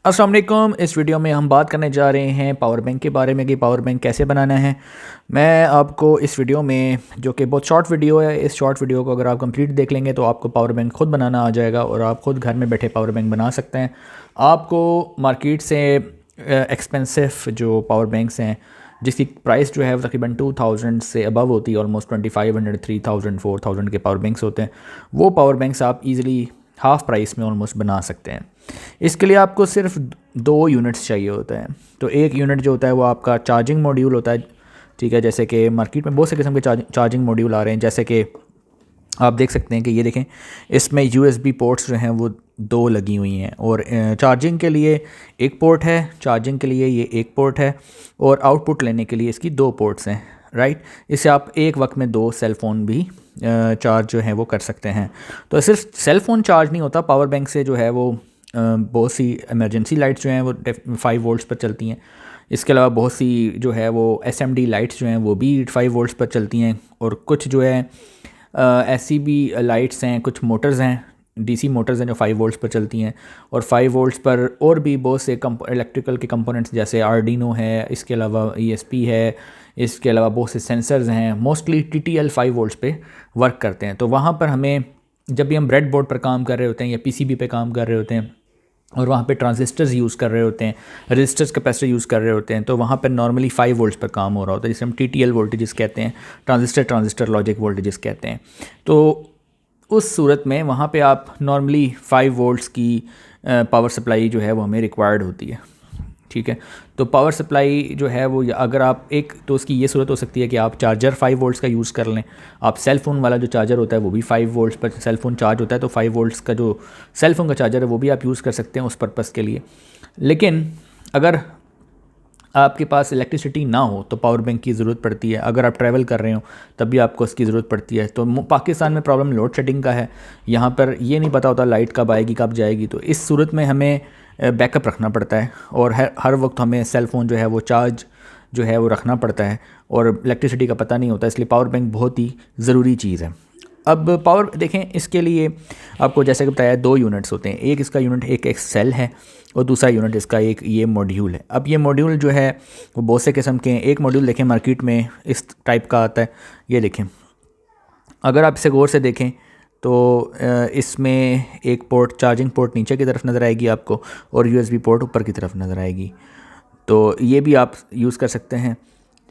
अस्सलाम वालेकुम। इस वीडियो में हम बात करने जा रहे हैं पावर बैंक के बारे में कि पावर बैंक कैसे बनाना है। मैं आपको इस वीडियो में, जो कि बहुत शॉर्ट वीडियो है, इस शॉर्ट वीडियो को अगर आप कंप्लीट देख लेंगे तो आपको पावर बैंक खुद बनाना आ जाएगा और आप खुद घर में बैठे पावर बैंक बना सकते हैं। आपको मार्केट से एक्सपेंसिव जो पावर बैंक्स हैं जिसकी प्राइस जो है वो तकरीबन 2000 से अबव होती है, ऑलमोस्ट 2500, 3000, 4000 के पावर बैंक्स होते हैं। वो पावर बैंक्स आप इजीली हाफ़ प्राइस में ऑलमोस्ट बना सकते हैं। इसके लिए आपको सिर्फ 2 यूनिट्स चाहिए होते हैं। तो एक यूनिट जो होता है वो आपका चार्जिंग मॉड्यूल होता है, ठीक है। जैसे कि मार्केट में बहुत से किस्म के चार्जिंग मॉड्यूल आ रहे हैं, जैसे कि आप देख सकते हैं कि ये देखें, इसमें यूएसबी पोर्ट्स जो हैं वो 2 लगी हुई हैं और चार्जिंग के लिए एक पोर्ट है, चार्जिंग के लिए ये एक पोर्ट है और आउटपुट लेने के लिए इसकी 2 पोर्ट्स हैं, राइट। इससे आप एक वक्त में 2 सेल फ़ोन भी चार्ज जो है वो कर सकते हैं। तो सिर्फ सेल फ़ोन चार्ज नहीं होता, पावर बैंक से जो है वो बहुत सी इमरजेंसी लाइट्स जो हैं वो 5 वोल्ट्स पर चलती हैं। इसके अलावा बहुत सी जो है वो एसएमडी लाइट्स जो हैं वो भी 5 वोल्ट्स पर चलती हैं और कुछ जो है ऐसी भी लाइट्स हैं, कुछ मोटर्स हैं, डीसी मोटर्स हैं जो 5 वोल्ट्स पर चलती हैं। और 5 वोल्ट्स पर और भी बहुत से इलेक्ट्रिकल के कंपोनेंट्स जैसे आर्डिनो है, इसके अलावा ईएसपी है, इसके अलावा बहुत से सेंसर्स हैं, मोस्टली टीटीएल 5 वोल्ट्स पे वर्क करते हैं। तो वहाँ पर हमें, जब भी हम ब्रेड बोर्ड पर काम कर रहे होते हैं या पीसीबी पे काम कर रहे होते हैं और वहाँ पे ट्रांजिस्टर्स यूज़ कर रहे होते हैं, रजिस्टर्स कैपेसिटर यूज़ कर रहे होते हैं, तो वहाँ पर नॉर्मली 5 वोल्ट्स पर काम हो रहा होता है, जिसे हम टीटीएल वोल्टेजेस कहते हैं, ट्रांजिस्टर लॉजिक वोल्टेजेस कहते हैं। तो उस सूरत में वहाँ पे आप नॉर्मली 5 वोल्ट्स की पावर सप्लाई जो है वो हमें रिक्वायर्ड होती है, ठीक है। तो पावर सप्लाई जो है वो, अगर आप एक, तो उसकी ये सूरत हो सकती है कि आप चार्जर 5 वोल्ट्स का यूज़ कर लें। आप सेल फ़ोन वाला जो चार्जर होता है वो भी 5 वोल्ट्स पर सेल फ़ोन चार्ज होता है, तो 5 वोल्ट्स का जो सेल फ़ोन का चार्जर है वो भी आप यूज़ कर सकते हैं उस पर्पज़ के लिए। लेकिन अगर आपके पास इलेक्ट्रिसिटी ना हो तो पावर बैंक की ज़रूरत पड़ती है। अगर आप ट्रैवल कर रहे हो तब भी आपको इसकी ज़रूरत पड़ती है। तो पाकिस्तान में प्रॉब्लम लोड शेडिंग का है, यहाँ पर ये नहीं पता होता लाइट कब आएगी कब जाएगी। तो इस सूरत में हमें बैकअप रखना पड़ता है और हर वक्त हमें सेल फ़ोन जो है वो चार्ज जो है वो रखना पड़ता है और इलेक्ट्रिसिटी का पता नहीं होता, इसलिए पावर बैंक बहुत ही ज़रूरी चीज़ है। अब पावर देखें, इसके लिए आपको जैसे कि बताया 2 यूनिट्स होते हैं। एक इसका यूनिट एक सेल है और दूसरा यूनिट इसका एक ये मॉड्यूल है। अब ये मॉड्यूल जो है वो बहुत से किस्म के हैं। एक मॉड्यूल देखें मार्केट में इस टाइप का आता है, ये देखें। अगर आप इसे गौर से देखें तो इसमें एक पोर्ट, चार्जिंग पोर्ट नीचे की तरफ नज़र आएगी आपको और यूएसबी पोर्ट ऊपर की तरफ नज़र आएगी। तो ये भी आप यूज़ कर सकते हैं,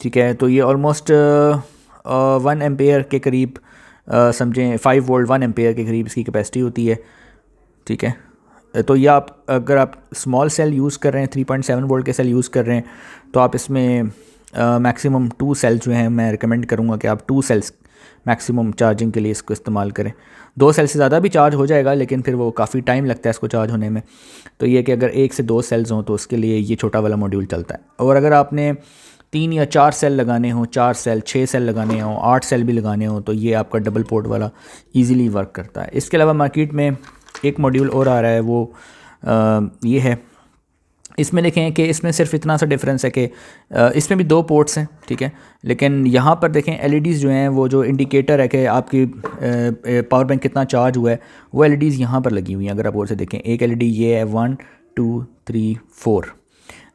ठीक है। तो ये ऑलमोस्ट 1 एम्पेयर के करीब, समझें 5 वोल्ट 1 एम्पेयर के करीब इसकी कैपेसिटी होती है, ठीक है। तो ये आप, अगर आप स्मॉल सेल यूज़ कर रहे हैं, 3.7 वोल्ट के सेल यूज़ कर रहे हैं, तो आप इसमें मैक्सिमम 2 सेल्स जो हैं, मैं रिकमेंड करूँगा कि आप 2 सेल्स मैक्सिमम चार्जिंग के लिए इसको इस्तेमाल करें। 2 सेल से ज़्यादा भी चार्ज हो जाएगा लेकिन फिर वो काफ़ी टाइम लगता है इसको चार्ज होने में। तो ये कि अगर 1 से 2 सेल्स हों तो उसके लिए ये छोटा वाला मॉड्यूल चलता है। और अगर आपने 3 या 4 सेल लगाने हों, 4 सेल 6 सेल लगाने हों, 8 सेल भी लगाने हों, तो ये आपका डबल पोर्ट वाला ईज़िली वर्क करता है। इसके अलावा मार्केट में एक मॉड्यूल और आ रहा है, वो ये है। इसमें देखें कि इसमें सिर्फ इतना सा डिफरेंस है कि इसमें भी 2 पोर्ट्स हैं, ठीक है। लेकिन यहाँ पर देखें एलईडीज़ जो हैं, वो जो इंडिकेटर है कि आपकी पावर बैंक कितना चार्ज हुआ है, वो एलईडीज़ यहाँ पर लगी हुई हैं। अगर आप और से देखें, एक एलईडी ये है 1 2 3 4।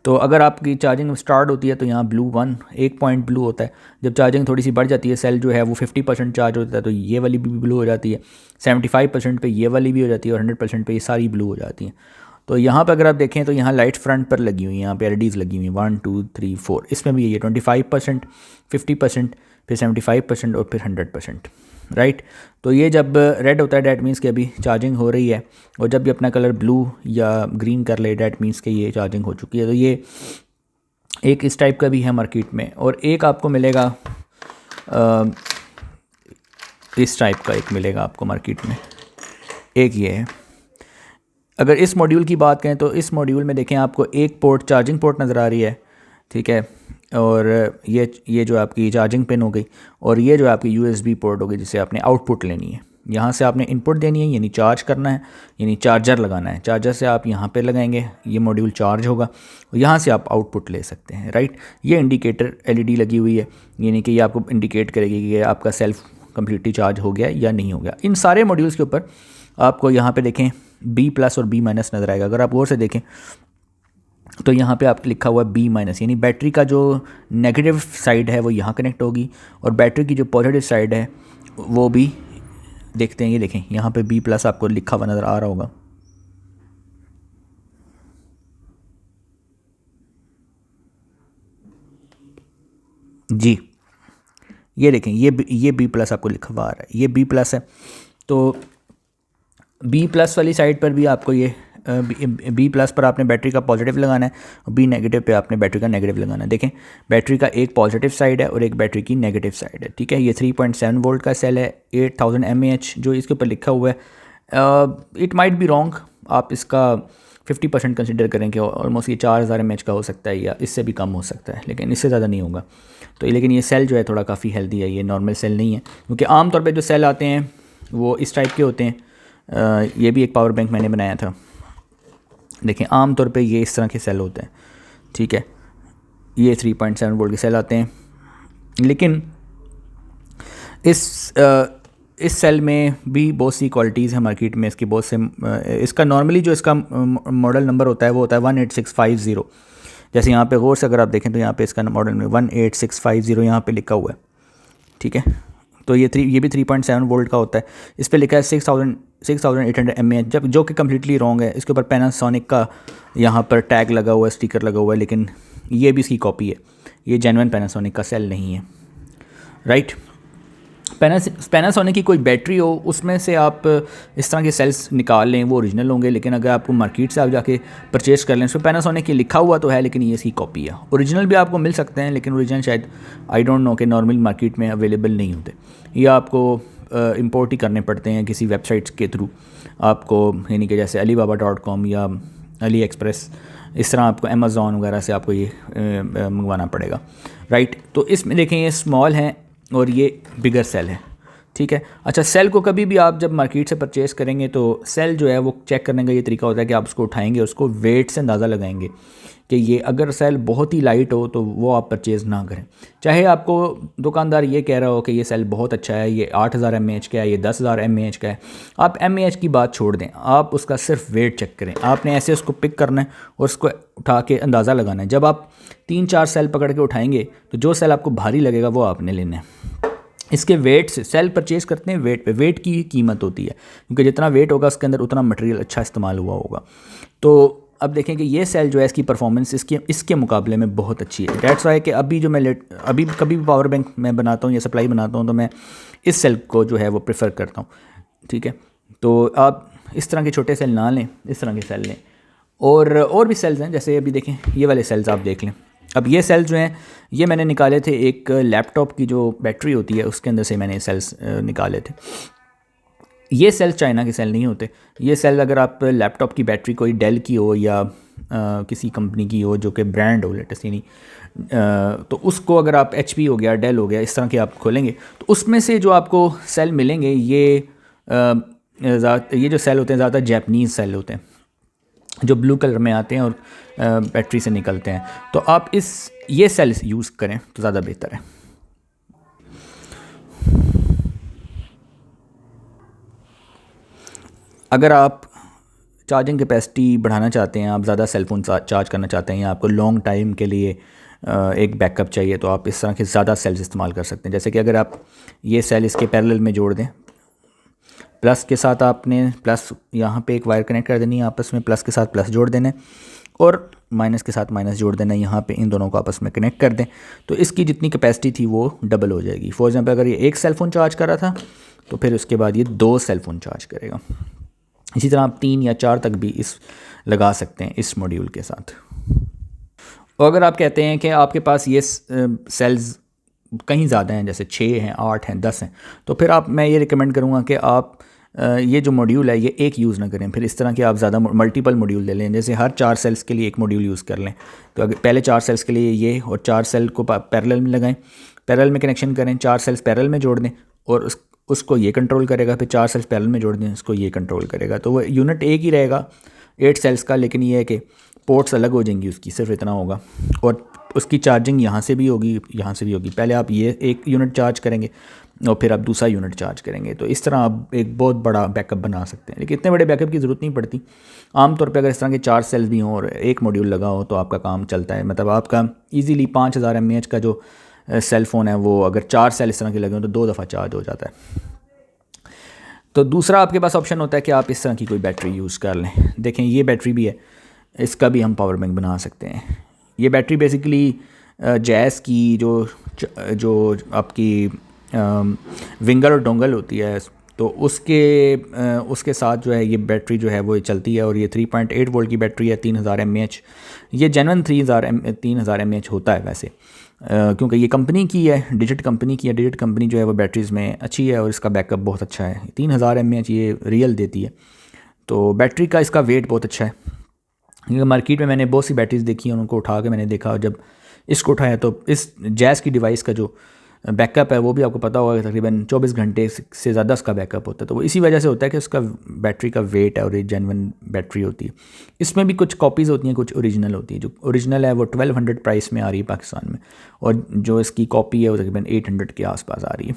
तो अगर आपकी चार्जिंग स्टार्ट होती है तो यहाँ ब्लू 1 एक पॉइंट ब्लू होता है। जब चार्जिंग थोड़ी सी बढ़ जाती है, सेल जो है वो 50% चार्ज होता है, तो ये वाली भी ब्लू हो जाती है। 75% पे ये वाली भी हो जाती है और 100% पे ये सारी ब्लू हो जाती हैं। तो यहाँ पे अगर आप देखें तो यहाँ लाइट फ्रंट पर लगी हुई हैं, यहाँ पे एलईडीज़ लगी हुई हैं 1 2 3 4। इसमें भी ये 25%, 50%, फिर 75% और फिर 100%, राइट। तो ये जब रेड होता है डैट मीन्स कि अभी चार्जिंग हो रही है, और जब भी अपना कलर ब्लू या ग्रीन कर ले डैट मीन्स कि ये चार्जिंग हो चुकी है। तो ये एक इस टाइप का भी है मार्केट में, और एक आपको मिलेगा इस टाइप का, एक मिलेगा आपको मार्केट में, एक ये है। अगर इस मॉड्यूल की बात करें तो इस मॉड्यूल में देखें आपको एक पोर्ट, चार्जिंग पोर्ट नज़र आ रही है, ठीक है। और ये जो आपकी चार्जिंग पिन हो गई, और ये जो आपकी यूएसबी पोर्ट हो गई जिसे आपने आउटपुट लेनी है। यहाँ से आपने इनपुट देनी है, यानी चार्ज करना है, यानी चार्जर लगाना है। चार्जर से आप यहाँ पे लगाएंगे, ये मॉड्यूल चार्ज होगा और यहाँ से आप आउटपुट ले सकते हैं, राइट। ये इंडिकेटर एलईडी लगी हुई है, यानी कि ये आपको इंडिकेट करेगी कि आपका सेल्फ कम्प्लीटली चार्ज हो गया या नहीं हो गया। इन सारे मॉड्यूल्स के ऊपर आपको यहाँ पे देखें B+ और B- नज़र आएगा। अगर आप गौर से देखें तो यहाँ पे आपको लिखा हुआ है बी माइनस, यानी बैटरी का जो नेगेटिव साइड है वो यहाँ कनेक्ट होगी और बैटरी की जो पॉजिटिव साइड है वो भी देखते हैं। ये देखें यहाँ पे बी प्लस आपको लिखा हुआ नज़र आ रहा होगा। जी ये देखें, ये बी प्लस आपको लिखा हुआ आ रहा है, ये बी प्लस है। तो बी प्लस वाली साइड पर भी आपको ये बी प्लस पर आपने बैटरी का पॉजिटिव लगाना है और बी नेगेटिव पे आपने बैटरी का नेगेटिव लगाना है। देखें बैटरी का एक पॉजिटिव साइड है और एक बैटरी की नेगेटिव साइड है, ठीक है। ये 3.7 वोल्ट का सेल है, 8000 mAh जो इसके ऊपर लिखा हुआ है। इट माइट बी रॉन्ग, आप इसका 50% कंसिडर करें कि ऑलमोस्ट ये 4000 mAh का हो सकता है या इससे भी कम हो सकता है, लेकिन इससे ज़्यादा नहीं होगा। तो लेकिन ये सेल जो है थोड़ा काफ़ी हेल्दी है, ये नॉर्मल सेल नहीं है, क्योंकि आमतौर पर जो सेल आते हैं वो इस टाइप के होते हैं। ये भी एक पावर बैंक मैंने बनाया था, देखें आम तौर पे ये इस तरह के सेल होते हैं, ठीक है। ये 3.7 वोल्ट के सेल आते हैं, लेकिन इस सेल में भी बहुत सी क्वालिटीज़ हैं मार्केट में, इसकी बहुत से इसका नॉर्मली जो इसका मॉडल नंबर होता है वो होता है 18650। जैसे यहाँ पे गौर से अगर आप देखें तो यहाँ पे इसका मॉडल में 18650 यहाँ पे लिखा हुआ है, ठीक है। तो ये भी 3.7 वोल्ट का होता है। इस पे लिखा है 6800 mAh, जब जो कि कम्प्लीटली रॉन्ग है। इसके ऊपर पैनासोनिक का यहाँ पर टैग लगा हुआ है, स्टिकर लगा हुआ है, लेकिन ये भी इसकी कॉपी है, ये जेन्युइन पैनासोनिक का सेल नहीं है, राइट। पैनासोनिक की कोई बैटरी हो उसमें से आप इस तरह के सेल्स निकाल लें, वो ओरिजिनल होंगे। लेकिन अगर आपको मार्केट से आप जाके परचेज़ कर लें, उसमें पैनासोनिक की लिखा हुआ तो है, लेकिन ये इसकी कॉपी है। ओरिजिनल भी आपको मिल सकते हैं, लेकिन ओरिजिनल शायद आई डोंट नो कि नॉर्मल मार्केट में अवेलेबल नहीं होते, या आपको इंपोर्ट ही करने पड़ते हैं किसी वेबसाइट्स के थ्रू आपको, यानी कि जैसे alibaba.com या अली एक्सप्रेस, इस तरह आपको अमेज़ॉन वगैरह से आपको ये मंगवाना पड़ेगा, राइट। तो इसमें देखें ये स्मॉल हैं और ये बिगर सेल है, ठीक है। अच्छा, सेल को कभी भी आप जब मार्केट से परचेज़ करेंगे तो सेल जो है वो चेक करने का ये तरीका होता है कि आप उसको उठाएंगे, उसको वेट से अंदाज़ा लगाएंगे कि ये अगर सेल बहुत ही लाइट हो तो वो आप परचेज़ ना करें। चाहे आपको दुकानदार ये कह रहा हो कि ये सेल बहुत अच्छा है, ये 8000 mAh का है, ये 10000 mAh का है, आप mAh की बात छोड़ दें, आप उसका सिर्फ वेट चेक करें। आपने ऐसे उसको पिक करना है और उसको उठा के अंदाज़ा लगाना है। जब आप 3-4 सेल पकड़ के उठाएंगे तो जो सेल आपको भारी लगेगा वो आपने लेना है। इसके वेट से सेल परचेज़ करते हैं, वेट पे, वेट की कीमत होती है, क्योंकि जितना वेट होगा उसके अंदर उतना मटेरियल अच्छा इस्तेमाल हुआ होगा। तो अब देखें कि ये सेल जो है इसकी परफॉर्मेंस इसके मुकाबले में बहुत अच्छी है। डेट्स वाई कि अभी जो मैं अभी कभी भी पावर बैंक मैं बनाता हूँ या सप्लाई बनाता हूँ तो मैं इस सेल को जो है वो प्रेफर करता हूँ, ठीक है। तो आप इस तरह के छोटे सेल ना लें, इस तरह के सेल लें। और भी सेल्स हैं, जैसे अभी देखें ये वाले सेल्स आप देख लें। अब ये सेल्स जो हैं ये मैंने निकाले थे, एक लैपटॉप की जो बैटरी होती है उसके अंदर से मैंने सेल्स निकाले थे। ये सेल्स चाइना के सेल नहीं होते। ये सेल अगर आप लैपटॉप की बैटरी कोई डेल की हो या किसी कंपनी की हो जो कि ब्रांड हो लेटेस्ट, यानी तो उसको अगर आप HP हो गया, डेल हो गया, इस तरह के आप खोलेंगे तो उसमें से जो आपको सेल मिलेंगे ये जो सेल होते हैं ज़्यादा जापानीज़ सेल होते हैं जो ब्लू कलर में आते हैं और बैटरी से निकलते हैं। तो आप ये सेल यूज़ करें तो ज़्यादा बेहतर है। अगर आप चार्जिंग कैपेसिटी बढ़ाना चाहते हैं, आप ज़्यादा सेल फ़ोन चार्ज करना चाहते हैं या आपको लॉन्ग टाइम के लिए एक बैकअप चाहिए, तो आप इस तरह के ज़्यादा सेल्स इस्तेमाल कर सकते हैं। जैसे कि अगर आप ये सेल इसके पैरेलल में जोड़ दें, प्लस के साथ आपने प्लस यहाँ पे एक वायर कनेक्ट कर देनी है, आपस में प्लस के साथ प्लस जोड़ देना है और माइनस के साथ माइनस जोड़ देना है, यहाँ पे इन दोनों को आपस में कनेक्ट कर दें तो इसकी जितनी कैपेसिटी थी वो डबल हो जाएगी। फॉर एग्जांपल अगर ये एक सेल फ़ोन चार्ज कर रहा था तो फिर उसके बाद ये 2 सेल फ़ोन चार्ज करेगा। इसी तरह आप 3 या 4 तक भी इस लगा सकते हैं इस मॉड्यूल के साथ। और अगर आप कहते हैं कि आपके पास ये सेल्स कहीं ज़्यादा हैं, जैसे 6 हैं, 8 हैं, 10 हैं, तो फिर मैं ये रिकमेंड करूँगा कि आप ये जो मॉड्यूल है ये एक यूज़ ना करें, फिर इस तरह के आप ज़्यादा मल्टीपल मॉड्यूल ले लें। जैसे हर 4 सेल्स के लिए एक मॉड्यूल यूज़ कर लें, तो अगर पहले 4 सेल्स के लिए ये और 4 सेल को पैरेलल में लगाएं, पैरेलल में कनेक्शन करें, 4 सेल्स पैरेलल में जोड़ दें और उसको ये कंट्रोल करेगा, फिर 4 सेल्स पैरेलल में जोड़ दें, उसको ये कंट्रोल करेगा। तो वो यूनिट एक ही रहेगा 8 सेल्स का, लेकिन ये है कि पोर्ट्स अलग हो जाएंगी उसकी, सिर्फ इतना होगा। और उसकी चार्जिंग यहाँ से भी होगी, यहाँ से भी होगी। पहले आप ये एक यूनिट चार्ज करेंगे, और फिर आप दूसरा यूनिट चार्ज करेंगे। तो इस तरह आप एक बहुत बड़ा बैकअप बना सकते हैं, लेकिन इतने बड़े बैकअप की ज़रूरत नहीं पड़ती। आमतौर पे अगर इस तरह के 4 सेल्स भी हों और एक मॉड्यूल लगा हो तो आपका काम चलता है। मतलब आपका ईज़िली 5000 mAh का जो सेल फ़ोन है वो अगर 4 सेल इस तरह के लगे हों तो 2 दफ़ा चार्ज हो जाता है। तो दूसरा आपके पास ऑप्शन होता है कि आप इस तरह की कोई बैटरी यूज़ कर लें। देखें ये बैटरी भी है, इसका भी हम पावर बैंक बना सकते हैं। ये बैटरी बेसिकली जैज़ की जो आपकी विंगर और डोंगल होती है, तो उसके साथ जो है ये बैटरी जो है वो चलती है। और ये 3.8 वोल्ट की बैटरी है, 3000 mAh। ये जेन्युइन 3000 mAh होता है वैसे, क्योंकि ये कंपनी की है, डिजिट कंपनी की है। डिजिट कंपनी जो है वो बैटरीज़ में अच्छी है और इसका बैकअप बहुत अच्छा है। 3000 mAh ये रियल देती है। तो बैटरी का इसका वेट बहुत अच्छा है, क्योंकि मार्केट में मैंने बहुत सी बैटरीज देखी हैं, उनको उठा के मैंने देखा, और जब इसको उठाया तो इस जैज़ की डिवाइस का जो बैकअप है वो भी आपको पता होगा कि तकरीबन 24 घंटे से ज़्यादा उसका बैकअप होता है। तो वो इसी वजह से होता है कि उसका बैटरी का वेट है और ये जेन्युइन बैटरी होती है। इसमें भी कुछ कॉपीज़ होती हैं, कुछ ओरिजिनल होती है। जो ओरिजिनल है वो 1200 प्राइस में आ रही है पाकिस्तान में, और जो इसकी कॉपी है वो तकरीबन 800 के आसपास आ रही है।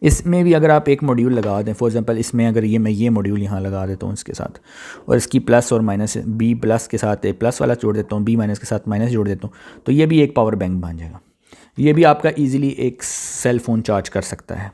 इसमें भी अगर आप एक मॉड्यूल लगा दें, फॉर एग्जांपल इसमें अगर मैं ये मॉड्यूल यहाँ लगा देता हूँ इसके साथ, और इसकी प्लस और माइनस, बी प्लस के साथ प्लस वाला जोड़ देता हूँ, बी माइनस के साथ माइनस जोड़ देता हूँ, तो ये भी एक पावर बैंक बन जाएगा। ये भी आपका ईज़िली एक सेल फ़ोन चार्ज कर सकता है।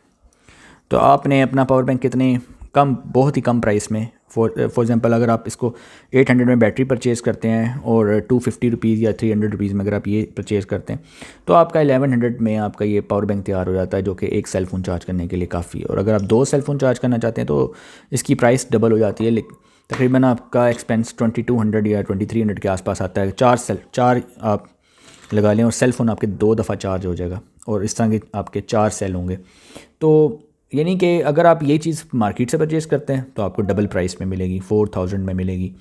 तो आपने अपना पावर बैंक कितने कम, बहुत ही कम प्राइस में, फॉर एग्ज़ाम्पल अगर आप इसको 800 में बैटरी परचेज़ करते हैं और 250 रुपीज़ या 300 रुपीज़ में अगर आप ये परचेज़ करते हैं तो आपका 1100 में आपका ये पावर बैंक तैयार हो जाता है, जो कि एक सेल फ़ोन चार्ज करने के लिए काफ़ी है। और अगर आप 2 सेल फ़ोन चार्ज करना चाहते हैं तो इसकी प्राइस डबल हो जाती है, लेकिन तकरीबन आपका एक्सपेंस 2200 या 2300 के आसपास आता है। 4 आप लगा लें और सेल फ़ोन आपके 2 दफ़ा चार्ज हो जाएगा, और इस तरह के आपके 4 सेल होंगे। तो यानी कि अगर आप ये चीज़ मार्केट से परचेज़ करते हैं तो आपको डबल प्राइस में मिलेगी, 4000 में मिलेगी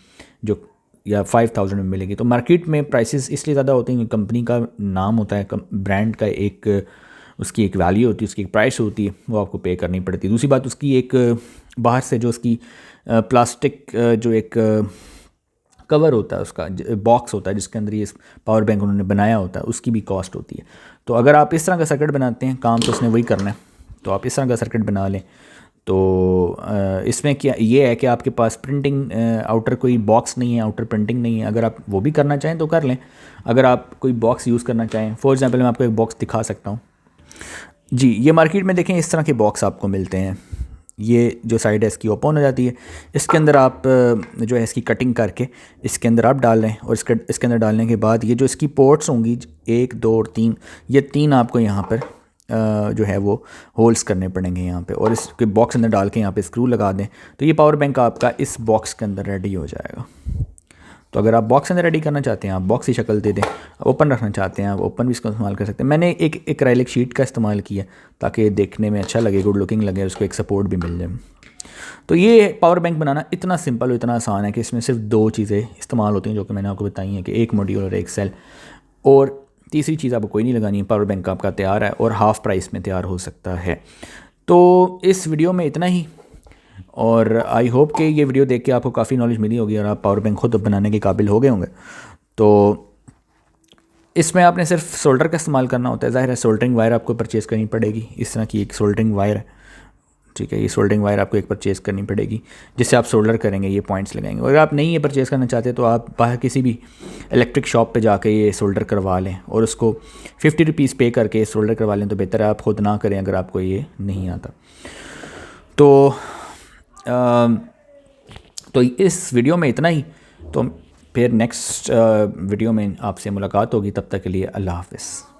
जो, या 5000 में मिलेगी। तो मार्केट में प्राइसेस इसलिए ज़्यादा होती हैं, कंपनी का नाम होता है, ब्रांड का एक उसकी एक वैल्यू होती है, उसकी एक प्राइस होती है, वो आपको पे करनी पड़ती है। दूसरी बात उसकी एक बाहर से जो उसकी प्लास्टिक जो एक कवर होता है, उसका बॉक्स होता है जिसके अंदर ये पावर बैंक उन्होंने बनाया होता है, उसकी भी कॉस्ट होती है। तो अगर आप इस तरह का सर्किट बनाते हैं, काम तो उसने वही करना है, तो आप इस तरह का सर्किट बना लें। तो इसमें क्या ये है कि आपके पास प्रिंटिंग आउटर कोई बॉक्स नहीं है, आउटर प्रिंटिंग नहीं है। अगर आप वो भी करना चाहें तो कर लें। अगर आप कोई बॉक्स यूज़ करना चाहें, फॉर एग्जांपल मैं आपको एक बॉक्स दिखा सकता हूँ जी। ये मार्केट में देखें इस तरह के बॉक्स आपको मिलते हैं। ये जो साइड है इसकी ओपन हो जाती है, इसके अंदर आप जो है इसकी कटिंग करके इसके अंदर आप डाल लें, और इसके अंदर डालने के बाद ये जो इसकी पोर्ट्स होंगी 1 2 और 3, ये 3 आपको यहाँ पर जो है वो होल्स करने पड़ेंगे यहाँ पे, और इसके बॉक्स अंदर डाल के यहाँ पे स्क्रू लगा दें तो ये पावर बैंक आपका इस बॉक्स के अंदर रेडी हो जाएगा। तो अगर आप बॉक्स अंदर रेडी करना चाहते हैं, आप बॉक्स की शक्ल दे दें, ओपन रखना चाहते हैं आप ओपन भी इसका इस्तेमाल कर सकते हैं। मैंने एक एक्रेलिक शीट का इस्तेमाल किया ताकि देखने में अच्छा लगे, गुड लुकिंग लगे, उसको एक सपोर्ट भी मिल जाए। तो ये पावर बैंक बनाना इतना सिंपल और इतना आसान है कि इसमें सिर्फ 2 चीज़ें इस्तेमाल होती हैं जो कि मैंने आपको बताई हैं, कि एक मॉड्यूल और एक सेल, और तीसरी चीज़ आपको कोई नहीं लगानी है। पावर बैंक आपका तैयार है और हाफ़ प्राइस में तैयार हो सकता है। तो इस वीडियो में इतना ही, और आई होप कि ये वीडियो देख के आपको काफ़ी नॉलेज मिली होगी और आप पावर बैंक खुद बनाने के काबिल हो गए होंगे। तो इसमें आपने सिर्फ सोल्डर का इस्तेमाल करना होता है। ज़ाहिर है सोल्डरिंग वायर आपको परचेज़ करनी पड़ेगी, इस तरह की एक सोल्डरिंग वायर है, ठीक है। ये सोल्डरिंग वायर आपको एक परचेज़ करनी पड़ेगी जिससे आप सोल्डर करेंगे, ये पॉइंट्स लगाएंगे। अगर आप नहीं ये परचेज़ करना चाहते तो आप बाहर किसी भी इलेक्ट्रिक शॉप पे जाके ये सोल्डर करवा लें और उसको 50 रुपीज़ पे करके सोल्डर करवा लें, तो बेहतर है आप ख़ुद ना करें अगर आपको ये नहीं आता। तो इस वीडियो में इतना ही, तो फिर नेक्स्ट वीडियो में आपसे मुलाकात होगी। तब तक के लिए अल्लाह हाफ़िज़।